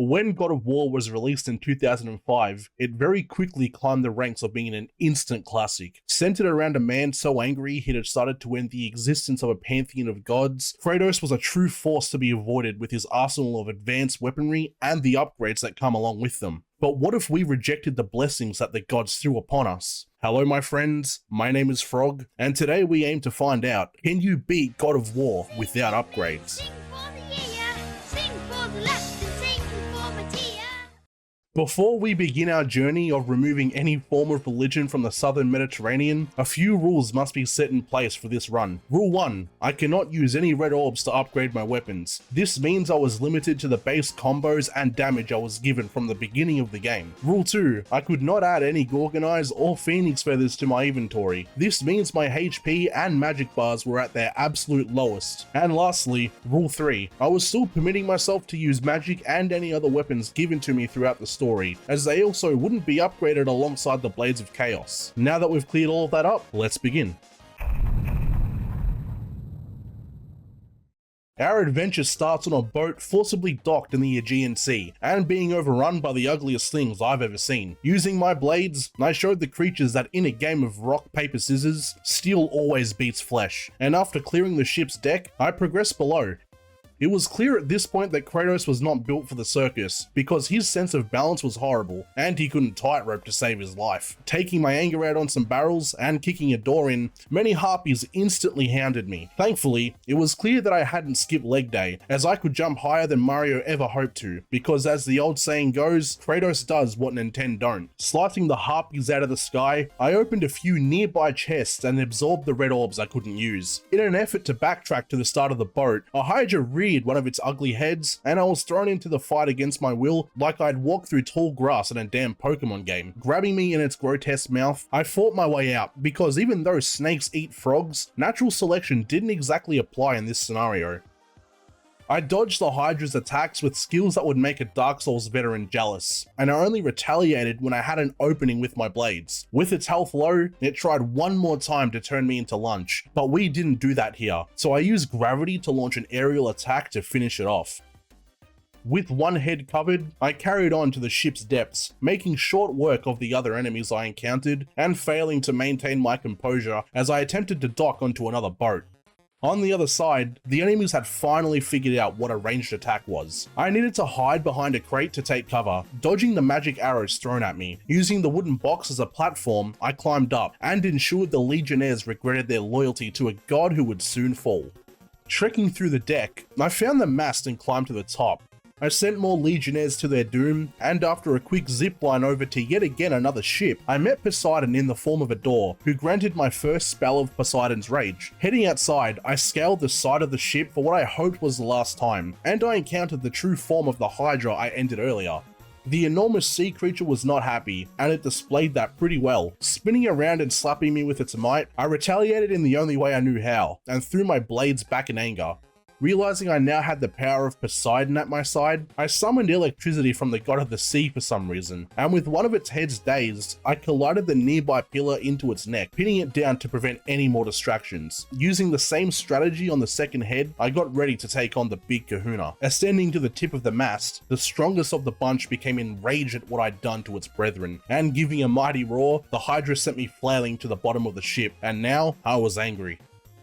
When God of War was released in 2005, it very quickly climbed the ranks of being an instant classic. Centered around a man so angry he had started to end the existence of a pantheon of gods, Kratos was a true force to be avoided with his arsenal of advanced weaponry and the upgrades that come along with them. But what if we rejected the blessings that the gods threw upon us? Hello my friends, my name is Frog, and today we aim to find out, can you beat God of War without upgrades? Before we begin our journey of removing any form of religion from the southern Mediterranean, a few rules must be set in place for this run. Rule 1. I cannot use any red orbs to upgrade my weapons. This means I was limited to the base combos and damage I was given from the beginning of the game. Rule 2. I could not add any Gorgonized or Phoenix feathers to my inventory. This means my HP and magic bars were at their absolute lowest. And lastly, Rule 3. I was still permitting myself to use magic and any other weapons given to me throughout the story, as they also wouldn't be upgraded alongside the Blades of Chaos. Now that we've cleared all of that up, let's begin. Our adventure starts on a boat forcibly docked in the Aegean Sea, and being overrun by the ugliest things I've ever seen. Using my blades, I showed the creatures that in a game of rock, paper, scissors, steel always beats flesh, and after clearing the ship's deck, I progressed below. It was clear at this point that Kratos was not built for the circus, because his sense of balance was horrible, and he couldn't tightrope to save his life. Taking my anger out on some barrels and kicking a door in, many harpies instantly hounded me. Thankfully, it was clear that I hadn't skipped leg day, as I could jump higher than Mario ever hoped to, because as the old saying goes, Kratos does what Nintendo don't. Slicing the harpies out of the sky, I opened a few nearby chests and absorbed the red orbs I couldn't use. In an effort to backtrack to the start of the boat, a Hydra reared one of its ugly heads, and I was thrown into the fight against my will like I'd walked through tall grass in a damn Pokemon game. Grabbing me in its grotesque mouth, I fought my way out, because even though snakes eat frogs, natural selection didn't exactly apply in this scenario. I dodged the Hydra's attacks with skills that would make a Dark Souls veteran jealous, and I only retaliated when I had an opening with my blades. With its health low, it tried one more time to turn me into lunch, but we didn't do that here, so I used gravity to launch an aerial attack to finish it off. With one head covered, I carried on to the ship's depths, making short work of the other enemies I encountered, and failing to maintain my composure as I attempted to dock onto another boat. On the other side, the enemies had finally figured out what a ranged attack was. I needed to hide behind a crate to take cover, dodging the magic arrows thrown at me. Using the wooden box as a platform, I climbed up and ensured the Legionnaires regretted their loyalty to a god who would soon fall. Trekking through the deck, I found the mast and climbed to the top. I sent more Legionnaires to their doom, and after a quick zipline over to yet again another ship, I met Poseidon in the form of a door, who granted my first spell of Poseidon's Rage. Heading outside, I scaled the side of the ship for what I hoped was the last time, and I encountered the true form of the Hydra I ended earlier. The enormous sea creature was not happy, and it displayed that pretty well. Spinning around and slapping me with its might, I retaliated in the only way I knew how, and threw my blades back in anger. Realizing I now had the power of Poseidon at my side, I summoned electricity from the god of the sea for some reason, and with one of its heads dazed, I collided the nearby pillar into its neck, pinning it down to prevent any more distractions. Using the same strategy on the second head, I got ready to take on the big kahuna. Ascending to the tip of the mast, the strongest of the bunch became enraged at what I'd done to its brethren, and giving a mighty roar, the Hydra sent me flailing to the bottom of the ship, and now I was angry.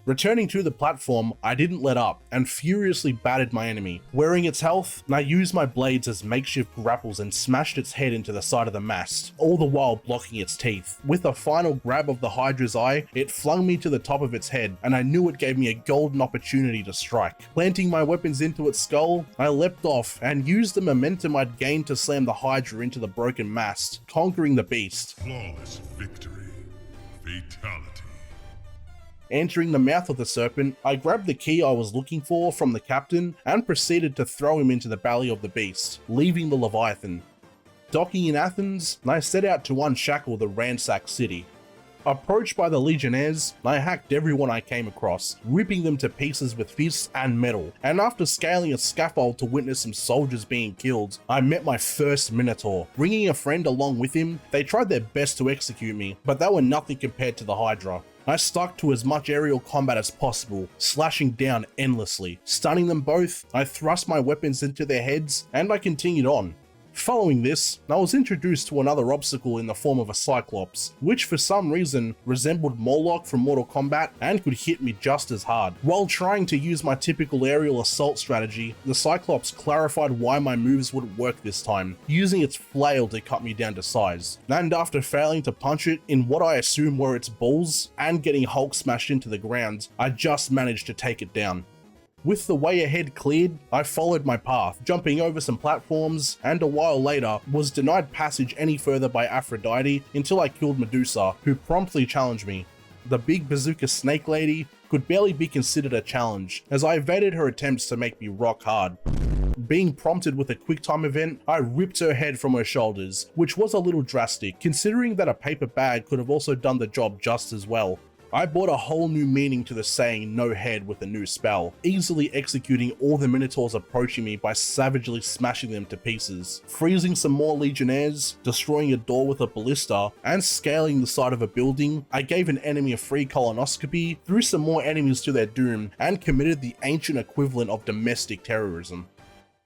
Returning to the platform, I didn't let up and furiously battered my enemy. Wearing its health, I used my blades as makeshift grapples and smashed its head into the side of the mast, all the while blocking its teeth. With a final grab of the Hydra's eye, it flung me to the top of its head, and I knew it gave me a golden opportunity to strike. Planting my weapons into its skull, I leapt off and used the momentum I'd gained to slam the Hydra into the broken mast, conquering the beast. Flawless victory. Fatality. Entering the mouth of the serpent, I grabbed the key I was looking for from the captain and proceeded to throw him into the belly of the beast, leaving the Leviathan. Docking in Athens, I set out to unshackle the ransacked city. Approached by the Legionnaires, I hacked everyone I came across, ripping them to pieces with fists and metal, and after scaling a scaffold to witness some soldiers being killed, I met my first Minotaur. Bringing a friend along with him, they tried their best to execute me, but they were nothing compared to the Hydra. I stuck to as much aerial combat as possible, slashing down endlessly. Stunning them both, I thrust my weapons into their heads, and I continued on. Following this, I was introduced to another obstacle in the form of a Cyclops, which for some reason resembled Moloch from Mortal Kombat and could hit me just as hard. While trying to use my typical aerial assault strategy, the Cyclops clarified why my moves wouldn't work this time, using its flail to cut me down to size. And after failing to punch it in what I assume were its balls and getting Hulk smashed into the ground, I just managed to take it down. With the way ahead cleared, I followed my path, jumping over some platforms, and a while later was denied passage any further by Aphrodite until I killed Medusa, who promptly challenged me. The big bazooka snake lady could barely be considered a challenge, as I evaded her attempts to make me rock hard. Being prompted with a quick time event, I ripped her head from her shoulders, which was a little drastic, considering that a paper bag could have also done the job just as well. I brought a whole new meaning to the saying no head with a new spell, easily executing all the Minotaurs approaching me by savagely smashing them to pieces, freezing some more Legionnaires, destroying a door with a ballista, and scaling the side of a building. I gave an enemy a free colonoscopy, threw some more enemies to their doom, and committed the ancient equivalent of domestic terrorism.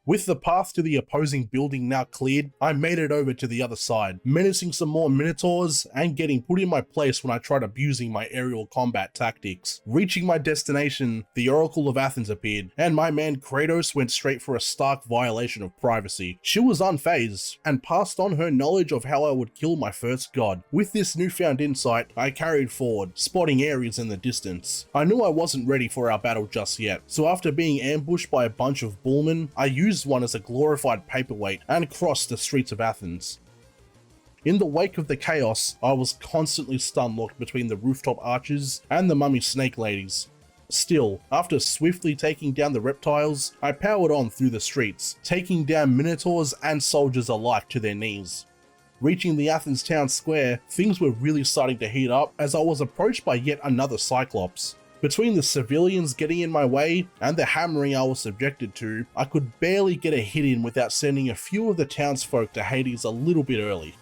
With the path to the opposing building now cleared, I made it over to the other side, menacing some more Minotaurs and getting put in my place when I tried abusing my aerial combat tactics. Reaching my destination, the Oracle of Athens appeared, and my man Kratos went straight for a stark violation of privacy. She was unfazed, and passed on her knowledge of how I would kill my first god. With this newfound insight, I carried forward, spotting Ares in the distance. I knew I wasn't ready for our battle just yet, so after being ambushed by a bunch of bullmen, I used one as a glorified paperweight and crossed the streets of Athens. In the wake of the chaos, I was constantly stun-locked between the rooftop archers and the mummy snake ladies. Still, after swiftly taking down the reptiles, I powered on through the streets, taking down Minotaurs and soldiers alike to their knees. Reaching the Athens town square, things were really starting to heat up as I was approached by yet another Cyclops. Between the civilians getting in my way and the hammering I was subjected to, I could barely get a hit in without sending a few of the townsfolk to Hades a little bit early.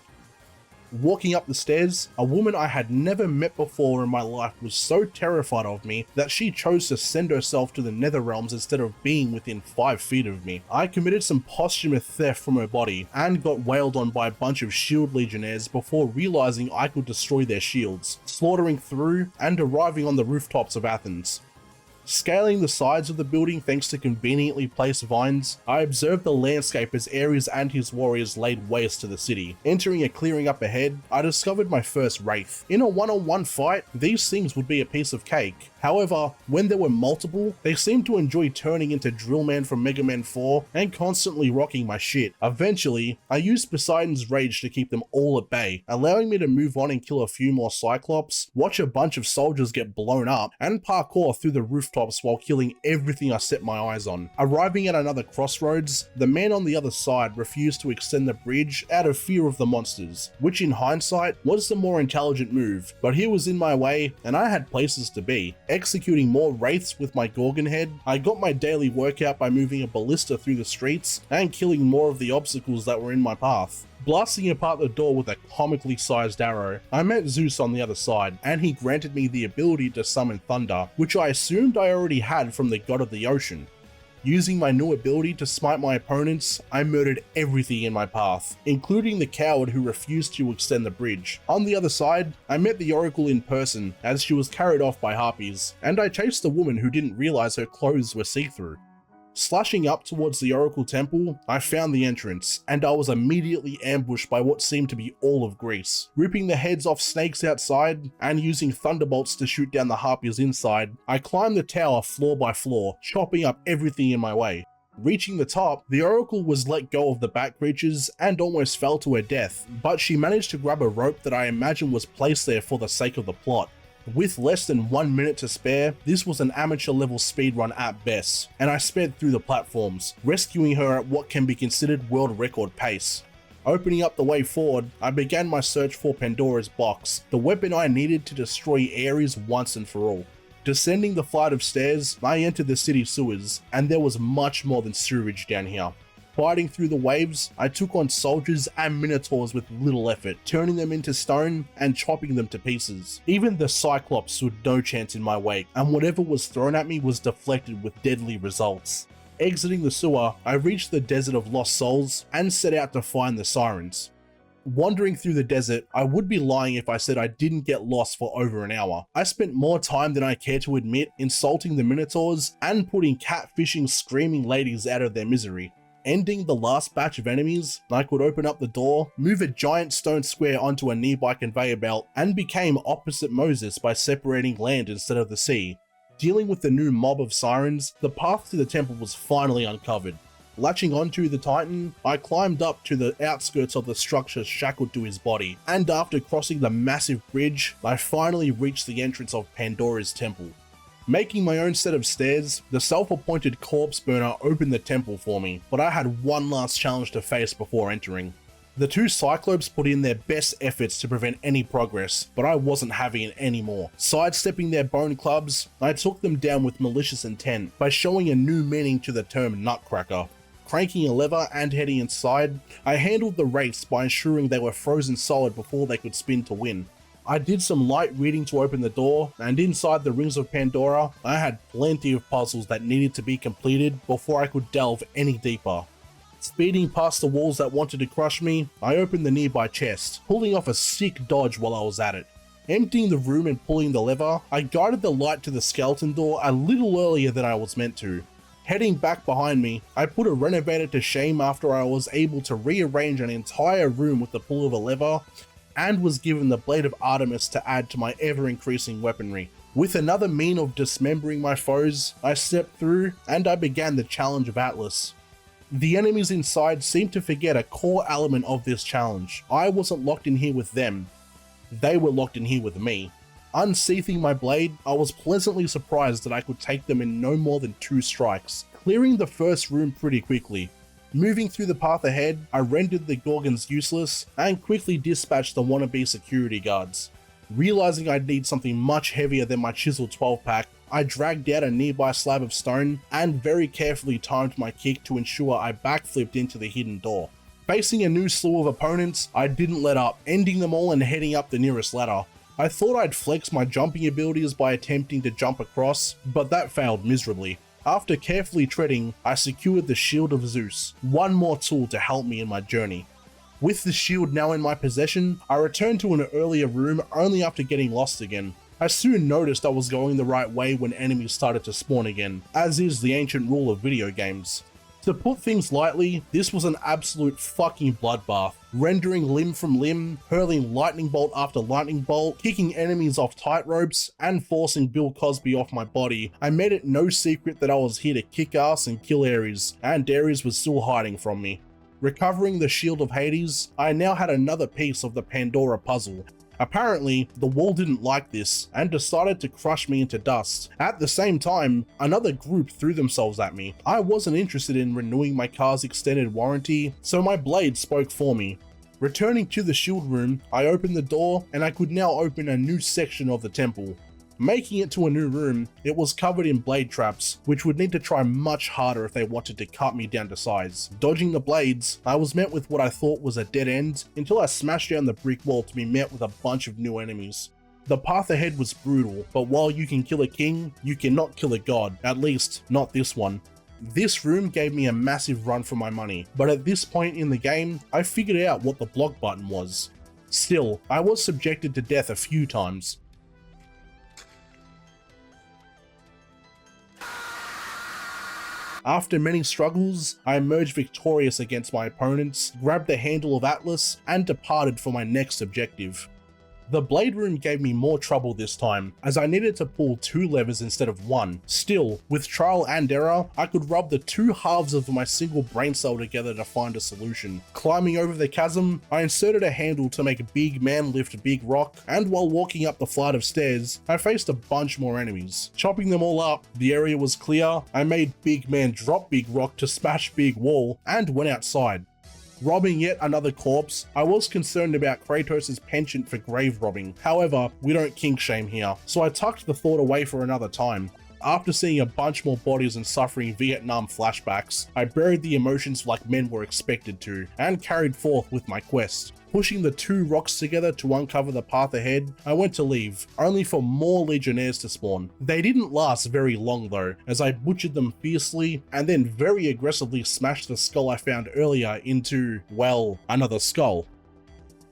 Walking up the stairs, a woman I had never met before in my life was so terrified of me that she chose to send herself to the nether realms instead of being within 5 feet of me. I committed some posthumous theft from her body and got wailed on by a bunch of shield legionnaires before realizing I could destroy their shields, slaughtering through and arriving on the rooftops of Athens. Scaling the sides of the building thanks to conveniently placed vines, I observed the landscape as Ares and his warriors laid waste to the city. Entering a clearing up ahead, I discovered my first Wraith. In a one-on-one fight, these things would be a piece of cake. However, when there were multiple, they seemed to enjoy turning into Drillman from Mega Man 4 and constantly rocking my shit. Eventually, I used Poseidon's Rage to keep them all at bay, allowing me to move on and kill a few more Cyclops, watch a bunch of soldiers get blown up, and parkour through the rooftops while killing everything I set my eyes on. Arriving at another crossroads, the man on the other side refused to extend the bridge out of fear of the monsters, which in hindsight was the more intelligent move, but he was in my way and I had places to be. Executing more wraiths with my Gorgon head, I got my daily workout by moving a ballista through the streets and killing more of the obstacles that were in my path. Blasting apart the door with a comically sized arrow, I met Zeus on the other side, and he granted me the ability to summon thunder, which I assumed I already had from the god of the ocean. Using my new ability to smite my opponents, I murdered everything in my path, including the coward who refused to extend the bridge. On the other side, I met the Oracle in person as she was carried off by harpies, and I chased a woman who didn't realize her clothes were see-through. Slashing up towards the Oracle Temple, I found the entrance, and I was immediately ambushed by what seemed to be all of Greece. Ripping the heads off snakes outside, and using thunderbolts to shoot down the harpies inside, I climbed the tower floor by floor, chopping up everything in my way. Reaching the top, the Oracle was let go of the bat creatures and almost fell to her death, but she managed to grab a rope that I imagine was placed there for the sake of the plot. With less than 1 minute to spare, this was an amateur level speedrun at best, and I sped through the platforms, rescuing her at what can be considered world record pace. Opening up the way forward, I began my search for Pandora's box, the weapon I needed to destroy Ares once and for all. Descending the flight of stairs, I entered the city sewers, and there was much more than sewerage down here. Fighting through the waves, I took on soldiers and minotaurs with little effort, turning them into stone and chopping them to pieces. Even the Cyclops stood no chance in my wake, and whatever was thrown at me was deflected with deadly results. Exiting the sewer, I reached the Desert of Lost Souls and set out to find the Sirens. Wandering through the desert, I would be lying if I said I didn't get lost for over an hour. I spent more time than I care to admit insulting the minotaurs and putting catfishing screaming ladies out of their misery. Ending the last batch of enemies, I could open up the door, move a giant stone square onto a nearby conveyor belt, and became opposite Moses by separating land instead of the sea. Dealing with the new mob of sirens, the path to the temple was finally uncovered. Latching onto the Titan, I climbed up to the outskirts of the structure shackled to his body, and after crossing the massive bridge, I finally reached the entrance of Pandora's temple. Making my own set of stairs, the self-appointed corpse burner opened the temple for me, but I had one last challenge to face before entering. The two Cyclopes put in their best efforts to prevent any progress, but I wasn't having it anymore. Sidestepping their bone clubs, I took them down with malicious intent by showing a new meaning to the term nutcracker. Cranking a lever and heading inside, I handled the wraiths by ensuring they were frozen solid before they could spin to win. I did some light reading to open the door, and inside the Rings of Pandora, I had plenty of puzzles that needed to be completed before I could delve any deeper. Speeding past the walls that wanted to crush me, I opened the nearby chest, pulling off a sick dodge while I was at it. Emptying the room and pulling the lever, I guided the light to the skeleton door a little earlier than I was meant to. Heading back behind me, I put a renovator to shame after I was able to rearrange an entire room with the pull of a lever, and was given the Blade of Artemis to add to my ever-increasing weaponry. With another mean of dismembering my foes, I stepped through and I began the challenge of Atlas. The enemies inside seemed to forget a core element of this challenge. I wasn't locked in here with them. They were locked in here with me. Unsheathing my blade, I was pleasantly surprised that I could take them in no more than 2 strikes, clearing the first room pretty quickly. Moving through the path ahead, I rendered the Gorgons useless and quickly dispatched the wannabe security guards. Realizing I'd need something much heavier than my chisel 12-pack, I dragged out a nearby slab of stone and very carefully timed my kick to ensure I backflipped into the hidden door. Facing a new slew of opponents, I didn't let up, ending them all and heading up the nearest ladder. I thought I'd flex my jumping abilities by attempting to jump across, but that failed miserably. After carefully treading, I secured the Shield of Zeus, one more tool to help me in my journey. With the shield now in my possession, I returned to an earlier room only after getting lost again. I soon noticed I was going the right way when enemies started to spawn again, as is the ancient rule of video games. To put things lightly, this was an absolute fucking bloodbath, rendering limb from limb, hurling lightning bolt after lightning bolt, kicking enemies off tightropes, and forcing Bill Cosby off my body. I made it no secret that I was here to kick ass and kill Ares, and Ares was still hiding from me. Recovering the Shield of Hades, I now had another piece of the Pandora puzzle. Apparently, the wall didn't like this and decided to crush me into dust. At the same time, another group threw themselves at me. I wasn't interested in renewing my car's extended warranty, so my blade spoke for me. Returning to the shield room, I opened the door and I could now open a new section of the temple. Making it to a new room, it was covered in blade traps, which would need to try much harder if they wanted to cut me down to size. Dodging the blades, I was met with what I thought was a dead end, until I smashed down the brick wall to be met with a bunch of new enemies. The path ahead was brutal, but while you can kill a king, you cannot kill a god, at least not this one. This room gave me a massive run for my money, but at this point in the game, I figured out what the block button was. Still, I was subjected to death a few times. After many struggles, I emerged victorious against my opponents, grabbed the handle of Atlas, and departed for my next objective. The blade room gave me more trouble this time, as I needed to pull 2 levers instead of 1. Still, with trial and error, I could rub the 2 halves of my single brain cell together to find a solution. Climbing over the chasm, I inserted a handle to make a big man lift big rock, and while walking up the flight of stairs, I faced a bunch more enemies. Chopping them all up, the area was clear, I made big man drop big rock to smash big wall, and went outside. Robbing yet another corpse, I was concerned about Kratos' penchant for grave robbing. However, we don't kink shame here, so I tucked the thought away for another time. After seeing a bunch more bodies and suffering Vietnam flashbacks, I buried the emotions like men were expected to, and carried forth with my quest. Pushing the two rocks together to uncover the path ahead, I went to leave, only for more legionnaires to spawn. They didn't last very long though, as I butchered them fiercely, and then very aggressively smashed the skull I found earlier into, well, another skull.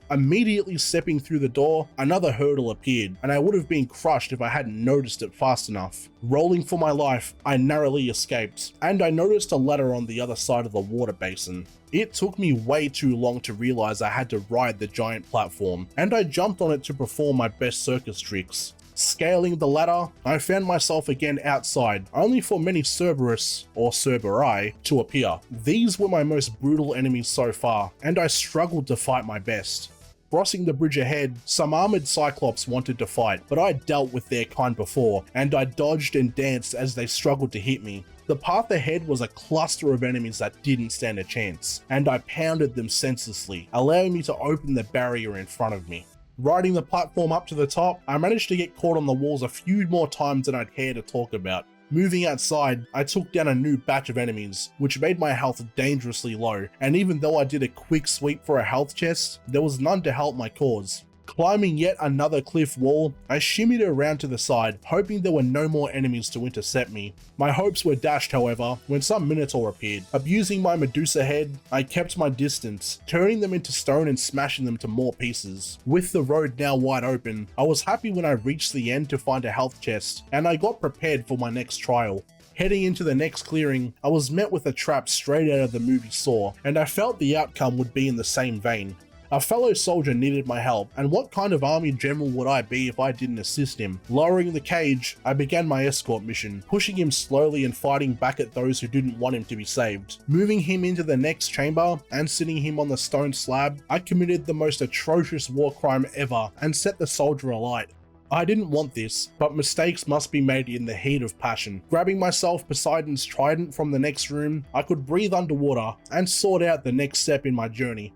Immediately stepping through the door, another hurdle appeared, and I would have been crushed if I hadn't noticed it fast enough. Rolling for my life, I narrowly escaped, and I noticed a ladder on the other side of the water basin. It took me way too long to realize I had to ride the giant platform, and I jumped on it to perform my best circus tricks. Scaling the ladder, I found myself again outside, only for many Cerberus, or Cerberi, to appear. These were my most brutal enemies so far, and I struggled to fight my best. Crossing the bridge ahead, some armored Cyclops wanted to fight, but I dealt with their kind before, and I dodged and danced as they struggled to hit me. The path ahead was a cluster of enemies that didn't stand a chance, and I pounded them senselessly, allowing me to open the barrier in front of me. Riding the platform up to the top, I managed to get caught on the walls a few more times than I'd care to talk about. Moving outside, I took down a new batch of enemies, which made my health dangerously low, and even though I did a quick sweep for a health chest, there was none to help my cause. Climbing yet another cliff wall, I shimmied around to the side, hoping there were no more enemies to intercept me. My hopes were dashed, however, when some Minotaur appeared. Abusing my Medusa head, I kept my distance, turning them into stone and smashing them to more pieces. With the road now wide open, I was happy when I reached the end to find a health chest, and I got prepared for my next trial. Heading into the next clearing, I was met with a trap straight out of the movie Saw, and I felt the outcome would be in the same vein. A fellow soldier needed my help, and what kind of army general would I be if I didn't assist him? Lowering the cage, I began my escort mission, pushing him slowly and fighting back at those who didn't want him to be saved. Moving him into the next chamber and sitting him on the stone slab, I committed the most atrocious war crime ever and set the soldier alight. I didn't want this, but mistakes must be made in the heat of passion. Grabbing myself Poseidon's trident from the next room, I could breathe underwater and sort out the next step in my journey.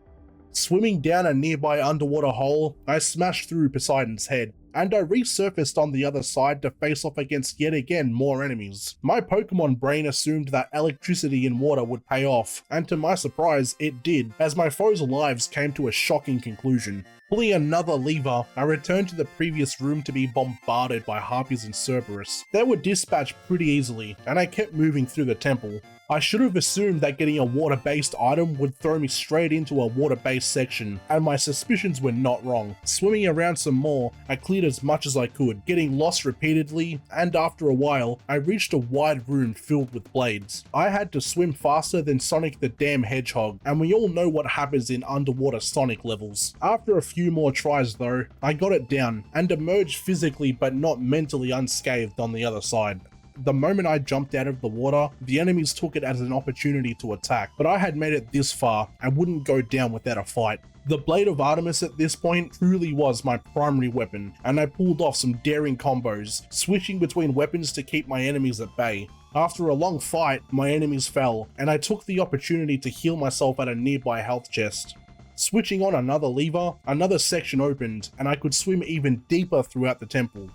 Swimming down a nearby underwater hole, I smashed through Poseidon's head, and I resurfaced on the other side to face off against yet again more enemies. My Pokemon brain assumed that electricity in water would pay off, and to my surprise, it did, as my foes' lives came to a shocking conclusion. Pulling another lever, I returned to the previous room to be bombarded by Harpies and Cerberus. They were dispatched pretty easily, and I kept moving through the temple. I should have assumed that getting a water-based item would throw me straight into a water-based section, and my suspicions were not wrong. Swimming around some more, I cleared as much as I could, getting lost repeatedly, and after a while, I reached a wide room filled with blades. I had to swim faster than Sonic the damn Hedgehog, and we all know what happens in underwater Sonic levels. After a few more tries though, I got it down, and emerged physically but not mentally unscathed on the other side. The moment I jumped out of the water, the enemies took it as an opportunity to attack, but I had made it this far and wouldn't go down without a fight. The Blade of Artemis at this point truly was my primary weapon, and I pulled off some daring combos, switching between weapons to keep my enemies at bay. After a long fight, my enemies fell, and I took the opportunity to heal myself at a nearby health chest. Switching on another lever, another section opened, and I could swim even deeper throughout the temple.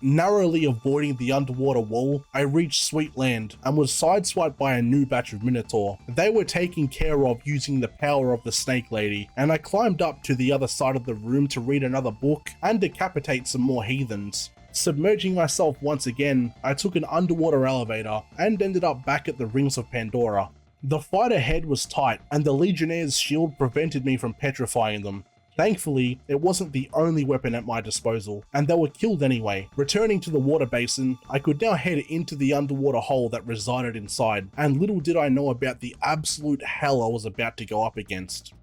Narrowly avoiding the underwater wall, I reached Sweet Land and was sideswiped by a new batch of Minotaur. They were taken care of using the power of the Snake Lady, and I climbed up to the other side of the room to read another book and decapitate some more heathens. Submerging myself once again, I took an underwater elevator and ended up back at the Rings of Pandora. The fight ahead was tight, and the Legionnaire's shield prevented me from petrifying them. Thankfully, it wasn't the only weapon at my disposal, and they were killed anyway. Returning to the water basin, I could now head into the underwater hole that resided inside, and little did I know about the absolute hell I was about to go up against.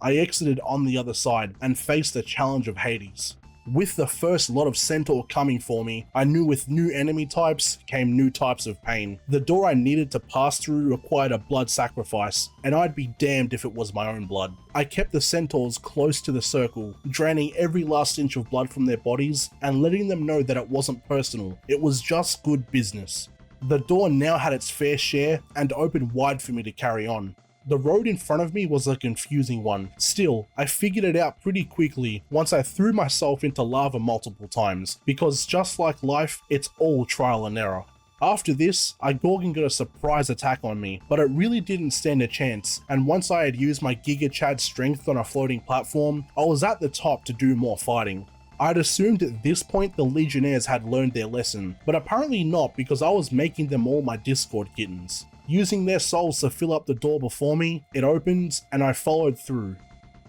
I exited on the other side and faced the challenge of Hades. With the first lot of Centaur coming for me, I knew with new enemy types came new types of pain. The door I needed to pass through required a blood sacrifice, and I'd be damned if it was my own blood. I kept the Centaurs close to the circle, draining every last inch of blood from their bodies and letting them know that it wasn't personal, it was just good business. The door now had its fair share and opened wide for me to carry on. The road in front of me was a confusing one. Still, I figured it out pretty quickly once I threw myself into lava multiple times, because just like life, it's all trial and error. After this, a Gorgon got a surprise attack on me, but it really didn't stand a chance, and once I had used my Giga Chad strength on a floating platform, I was at the top to do more fighting. I'd assumed at this point the Legionnaires had learned their lesson, but apparently not, because I was making them all my Discord kittens. Using their souls to fill up the door before me, it opened, and I followed through.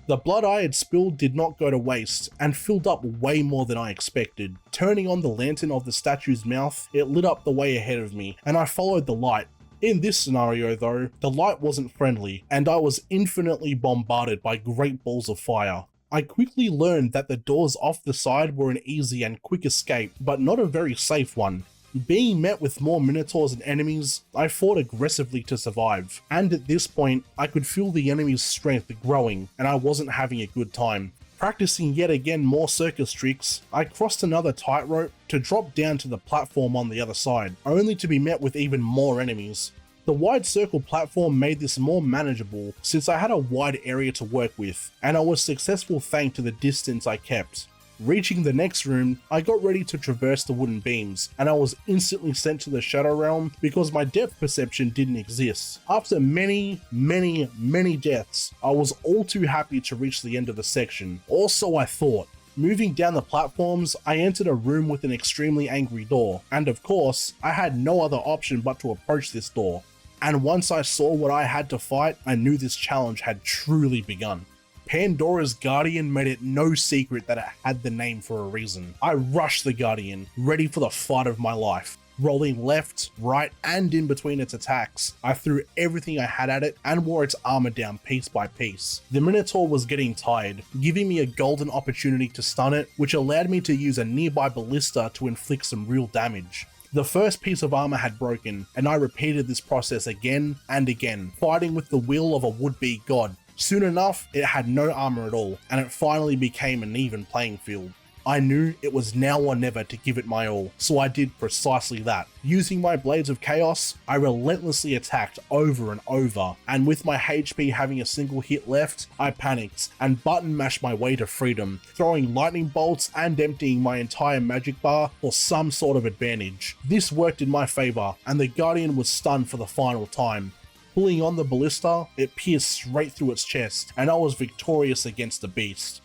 The blood I had spilled did not go to waste, and filled up way more than I expected. Turning on the lantern of the statue's mouth, it lit up the way ahead of me, and I followed the light. In this scenario though, the light wasn't friendly, and I was infinitely bombarded by great balls of fire. I quickly learned that the doors off the side were an easy and quick escape, but not a very safe one. Being met with more minotaurs and enemies, I fought aggressively to survive, and at this point, I could feel the enemy's strength growing, and I wasn't having a good time. Practicing yet again more circus tricks, I crossed another tightrope to drop down to the platform on the other side, only to be met with even more enemies. The wide circle platform made this more manageable since I had a wide area to work with, and I was successful thanks to the distance I kept. Reaching the next room, I got ready to traverse the wooden beams, and I was instantly sent to the Shadow Realm because my depth perception didn't exist. After many deaths, I was all too happy to reach the end of the section, or so I thought. Moving down the platforms, I entered a room with an extremely angry door, and of course, I had no other option but to approach this door. And once I saw what I had to fight, I knew this challenge had truly begun. Pandora's Guardian made it no secret that it had the name for a reason. I rushed the Guardian, ready for the fight of my life. Rolling left, right, and in between its attacks, I threw everything I had at it and wore its armor down piece by piece. The Minotaur was getting tired, giving me a golden opportunity to stun it, which allowed me to use a nearby ballista to inflict some real damage. The first piece of armor had broken, and I repeated this process again and again, fighting with the will of a would-be god. Soon enough, it had no armor at all, and it finally became an even playing field. I knew it was now or never to give it my all, so I did precisely that. Using my Blades of Chaos, I relentlessly attacked over and over, and with my HP having a single hit left, I panicked and button mashed my way to freedom, throwing lightning bolts and emptying my entire magic bar for some sort of advantage. This worked in my favor, and the Guardian was stunned for the final time. Pulling on the ballista, it pierced straight through its chest, and I was victorious against the beast.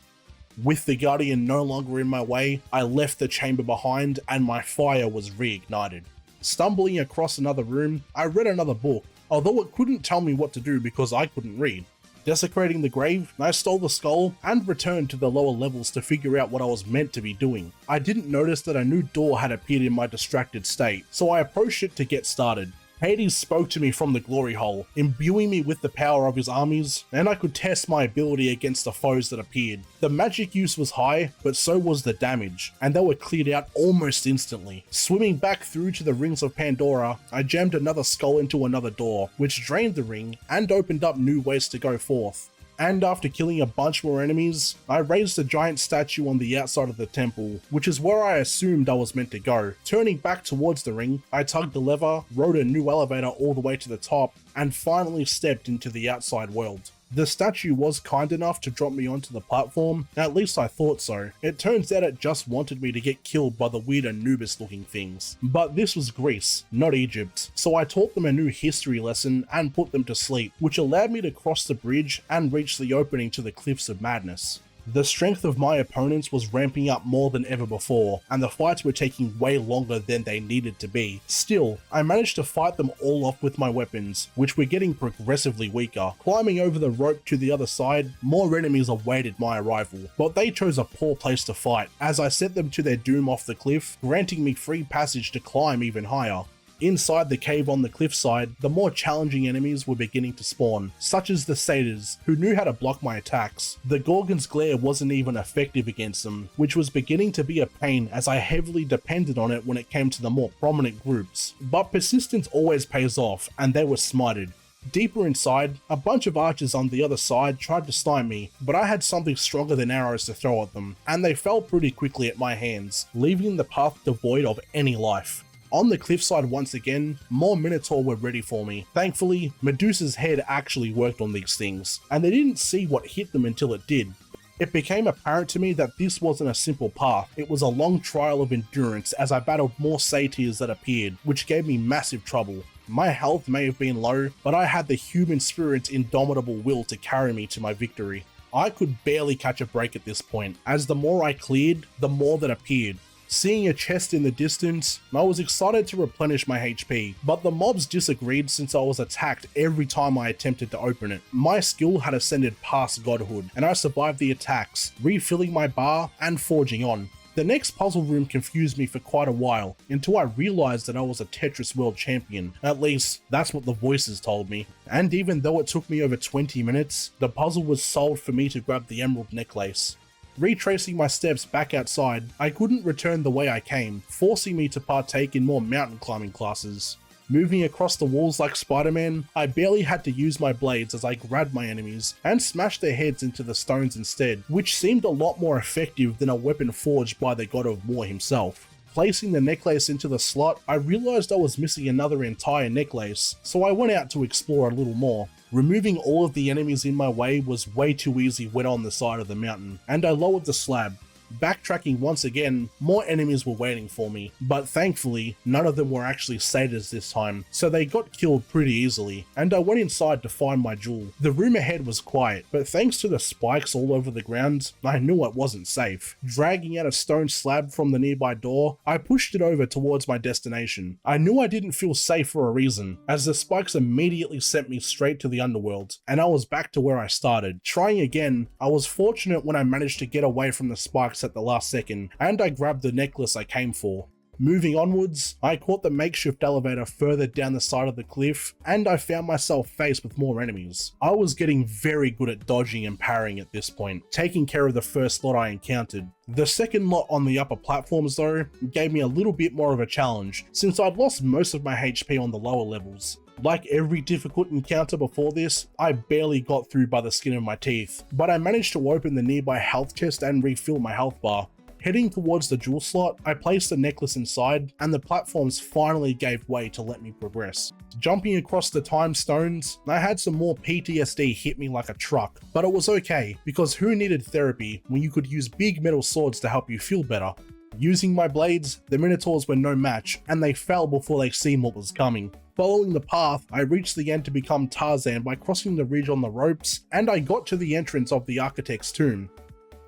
With the Guardian no longer in my way, I left the chamber behind and my fire was reignited. Stumbling across another room, I read another book, although it couldn't tell me what to do because I couldn't read. Desecrating the grave, I stole the skull and returned to the lower levels to figure out what I was meant to be doing. I didn't notice that a new door had appeared in my distracted state, so I approached it to get started. Hades spoke to me from the glory hole, imbuing me with the power of his armies, and I could test my ability against the foes that appeared. The magic use was high, but so was the damage, and they were cleared out almost instantly. Swimming back through to the rings of Pandora, I jammed another skull into another door, which drained the ring and opened up new ways to go forth. And after killing a bunch more enemies, I raised a giant statue on the outside of the temple, which is where I assumed I was meant to go. Turning back towards the ring, I tugged the lever, rode a new elevator all the way to the top, and finally stepped into the outside world. The statue was kind enough to drop me onto the platform, at least I thought so. It turns out it just wanted me to get killed by the weird Anubis looking things. But this was Greece, not Egypt, so I taught them a new history lesson and put them to sleep, which allowed me to cross the bridge and reach the opening to the Cliffs of Madness. The strength of my opponents was ramping up more than ever before, and the fights were taking way longer than they needed to be. Still, I managed to fight them all off with my weapons, which were getting progressively weaker. Climbing over the rope to the other side, more enemies awaited my arrival, but they chose a poor place to fight, as I sent them to their doom off the cliff, granting me free passage to climb even higher. Inside the cave on the cliffside, the more challenging enemies were beginning to spawn, such as the satyrs, who knew how to block my attacks. The Gorgon's glare wasn't even effective against them, which was beginning to be a pain as I heavily depended on it when it came to the more prominent groups. But persistence always pays off, and they were smited. Deeper inside, a bunch of archers on the other side tried to stymie me, but I had something stronger than arrows to throw at them, and they fell pretty quickly at my hands, leaving the path devoid of any life. On the cliffside once again, more Minotaur were ready for me. Thankfully, Medusa's head actually worked on these things, and they didn't see what hit them until it did. It became apparent to me that this wasn't a simple path, it was a long trial of endurance as I battled more satyrs that appeared, which gave me massive trouble. My health may have been low, but I had the human spirit's indomitable will to carry me to my victory. I could barely catch a break at this point, as the more I cleared, the more that appeared. Seeing a chest in the distance, I was excited to replenish my HP, but the mobs disagreed since I was attacked every time I attempted to open it. My skill had ascended past godhood, and I survived the attacks, refilling my bar and forging on. The next puzzle room confused me for quite a while, until I realized that I was a Tetris World Champion. At least, that's what the voices told me. And even though it took me over 20 minutes, the puzzle was solved for me to grab the emerald necklace. Retracing my steps back outside, I couldn't return the way I came, forcing me to partake in more mountain climbing classes. Moving across the walls like Spider-Man, I barely had to use my blades as I grabbed my enemies and smashed their heads into the stones instead, which seemed a lot more effective than a weapon forged by the God of War himself. Placing the necklace into the slot, I realized I was missing another entire necklace, so I went out to explore a little more. Removing all of the enemies in my way was way too easy when on the side of the mountain, and I lowered the slab. Backtracking once again, more enemies were waiting for me, but thankfully, none of them were actually satyrs this time, so they got killed pretty easily, and I went inside to find my jewel. The room ahead was quiet, but thanks to the spikes all over the ground, I knew it wasn't safe. Dragging out a stone slab from the nearby door, I pushed it over towards my destination. I knew I didn't feel safe for a reason, as the spikes immediately sent me straight to the underworld, and I was back to where I started. Trying again, I was fortunate when I managed to get away from the spikes at the last second, and I grabbed the necklace I came for. Moving onwards, I caught the makeshift elevator further down the side of the cliff, and I found myself faced with more enemies. I was getting very good at dodging and parrying at this point, taking care of the first lot I encountered. The second lot on the upper platforms though, gave me a little bit more of a challenge, since I'd lost most of my HP on the lower levels. Like every difficult encounter before this, I barely got through by the skin of my teeth, but I managed to open the nearby health chest and refill my health bar. Heading towards the jewel slot, I placed the necklace inside, and the platforms finally gave way to let me progress. Jumping across the time stones, I had some more PTSD hit me like a truck, but it was okay, because who needed therapy when you could use big metal swords to help you feel better? Using my blades, the Minotaurs were no match, and they fell before they seen what was coming. Following the path, I reached the end to become Tarzan by crossing the ridge on the ropes, and I got to the entrance of the Architect's tomb.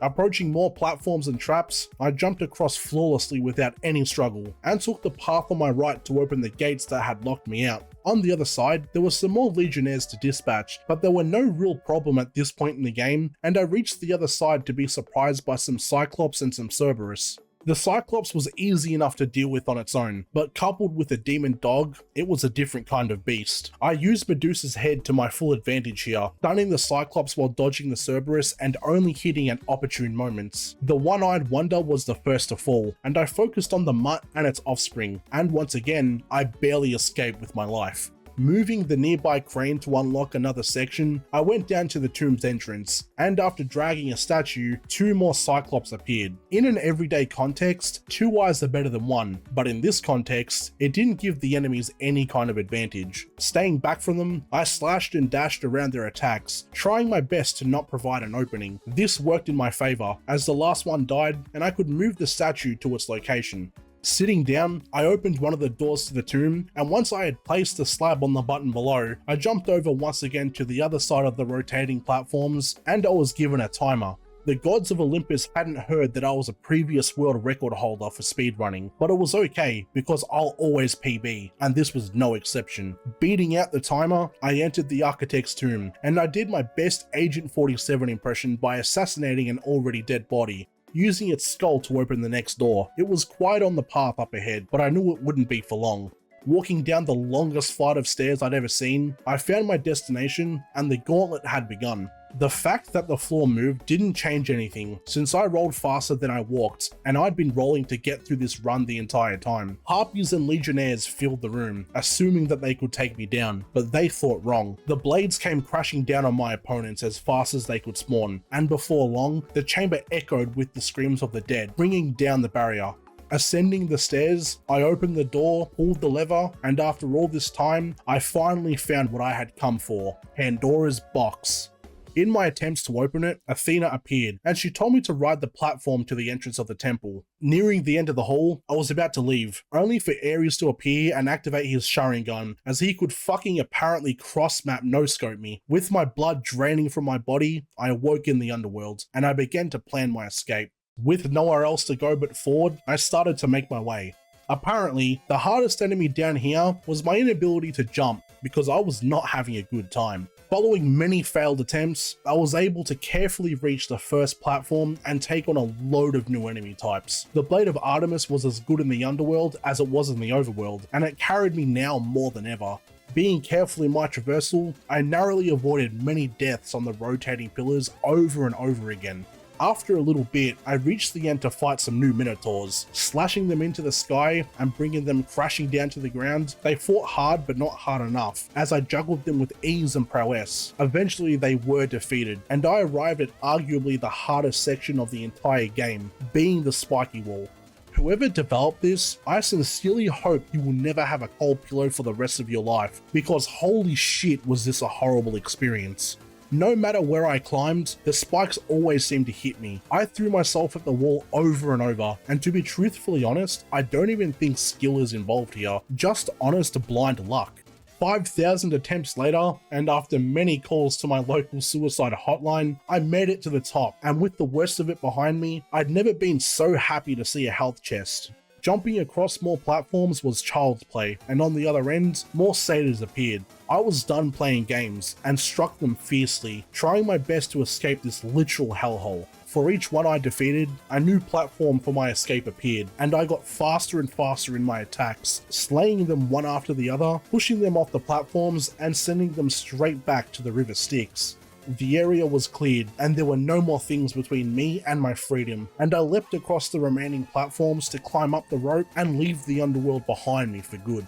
Approaching more platforms and traps, I jumped across flawlessly without any struggle, and took the path on my right to open the gates that had locked me out. On the other side, there were some more legionnaires to dispatch, but there were no real problem at this point in the game, and I reached the other side to be surprised by some Cyclops and some Cerberus. The Cyclops was easy enough to deal with on its own, but coupled with a demon dog, it was a different kind of beast. I used Medusa's head to my full advantage here, stunning the Cyclops while dodging the Cerberus and only hitting at opportune moments. The one-eyed wonder was the first to fall, and I focused on the mutt and its offspring, and once again, I barely escaped with my life. Moving the nearby crane to unlock another section, I went down to the tomb's entrance, and after dragging a statue, 2 more Cyclops appeared. In an everyday context, 2 eyes are better than 1, but in this context, it didn't give the enemies any kind of advantage. Staying back from them, I slashed and dashed around their attacks, trying my best to not provide an opening. This worked in my favor, as the last one died, and I could move the statue to its location. Sitting down, I opened one of the doors to the tomb, and once I had placed the slab on the button below, I jumped over once again to the other side of the rotating platforms, and I was given a timer. The gods of Olympus hadn't heard that I was a previous world record holder for speedrunning, but it was okay because I'll always PB, and this was no exception. Beating out the timer, I entered the Architect's tomb, and I did my best Agent 47 impression by assassinating an already dead body, using its skull to open the next door. It was quiet on the path up ahead, but I knew it wouldn't be for long. Walking down the longest flight of stairs I'd ever seen, I found my destination, and the gauntlet had begun. The fact that the floor moved didn't change anything, since I rolled faster than I walked, and I'd been rolling to get through this run the entire time. Harpies and legionnaires filled the room, assuming that they could take me down, but they thought wrong. The blades came crashing down on my opponents as fast as they could spawn, and before long, the chamber echoed with the screams of the dead, bringing down the barrier. Ascending the stairs, I opened the door, pulled the lever, and after all this time, I finally found what I had come for, Pandora's box. In my attempts to open it, Athena appeared, and she told me to ride the platform to the entrance of the temple. Nearing the end of the hall, I was about to leave, only for Ares to appear and activate his Sharingan, as he could fucking apparently cross-map no-scope me. With my blood draining from my body, I awoke in the underworld, and I began to plan my escape. With nowhere else to go but forward, I started to make my way. Apparently, the hardest enemy down here was my inability to jump, because I was not having a good time. Following many failed attempts, I was able to carefully reach the first platform and take on a load of new enemy types. The Blade of Artemis was as good in the underworld as it was in the overworld, and it carried me now more than ever. Being careful in my traversal, I narrowly avoided many deaths on the rotating pillars over and over again. After a little bit, I reached the end to fight some new Minotaurs. Slashing them into the sky and bringing them crashing down to the ground, they fought hard but not hard enough, as I juggled them with ease and prowess. Eventually they were defeated, and I arrived at arguably the hardest section of the entire game, being the spiky wall. Whoever developed this, I sincerely hope you will never have a cold pillow for the rest of your life, because holy shit was this a horrible experience. No matter where I climbed, the spikes always seemed to hit me. I threw myself at the wall over and over, and to be truthfully honest, I don't even think skill is involved here, just honest blind luck. 5,000 attempts later, and after many calls to my local suicide hotline, I made it to the top, and with the worst of it behind me, I'd never been so happy to see a health chest. Jumping across more platforms was child's play, and on the other end, more satyrs appeared. I was done playing games, and struck them fiercely, trying my best to escape this literal hellhole. For each one I defeated, a new platform for my escape appeared, and I got faster and faster in my attacks, slaying them one after the other, pushing them off the platforms, and sending them straight back to the river Styx. The area was cleared, and there were no more things between me and my freedom, and I leapt across the remaining platforms to climb up the rope and leave the underworld behind me for good.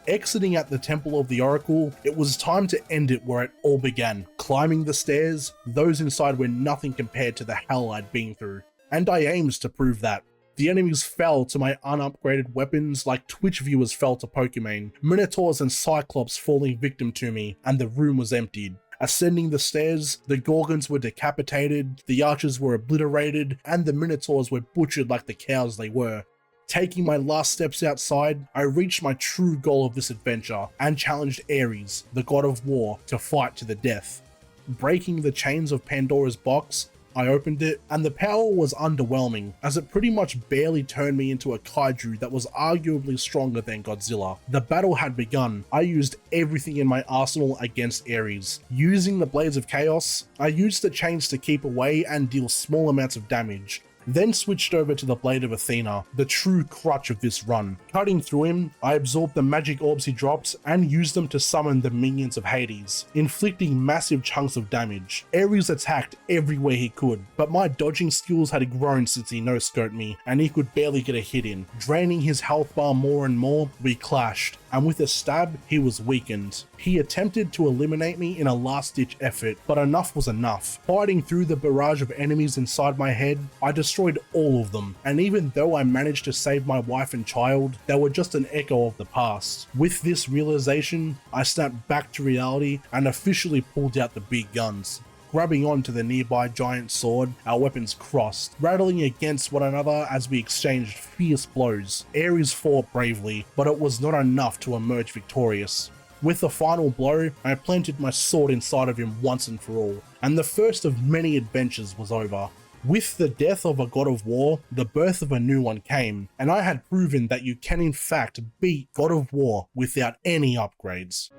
Exiting at the Temple of the Oracle, it was time to end it where it all began. Climbing the stairs, those inside were nothing compared to the hell I'd been through, and I aimed to prove that. The enemies fell to my unupgraded weapons like Twitch viewers fell to Pokemon, Minotaurs and Cyclops falling victim to me, and the room was emptied. Ascending the stairs, the Gorgons were decapitated, the archers were obliterated, and the Minotaurs were butchered like the cows they were. Taking my last steps outside, I reached my true goal of this adventure and challenged Ares, the god of war, to fight to the death. Breaking the chains of Pandora's box, I opened it, and the power was underwhelming, as it pretty much barely turned me into a kaiju that was arguably stronger than Godzilla. The battle had begun. I used everything in my arsenal against Ares. Using the Blades of Chaos, I used the chains to keep away and deal small amounts of damage, then switched over to the Blade of Athena, the true crutch of this run. Cutting through him, I absorbed the magic orbs he dropped and used them to summon the minions of Hades, inflicting massive chunks of damage. Ares attacked everywhere he could, but my dodging skills had grown since he no-scoped me, and he could barely get a hit in. Draining his health bar more and more, we clashed, and with a stab, he was weakened. He attempted to eliminate me in a last-ditch effort, but enough was enough. Fighting through the barrage of enemies inside my head, I destroyed all of them, and even though I managed to save my wife and child, they were just an echo of the past. With this realization, I snapped back to reality and officially pulled out the big guns. Grabbing onto the nearby giant sword, our weapons crossed, rattling against one another as we exchanged fierce blows. Ares fought bravely, but it was not enough to emerge victorious. With the final blow, I planted my sword inside of him once and for all, and the first of many adventures was over. With the death of a god of war, the birth of a new one came, and I had proven that you can in fact beat God of War without any upgrades.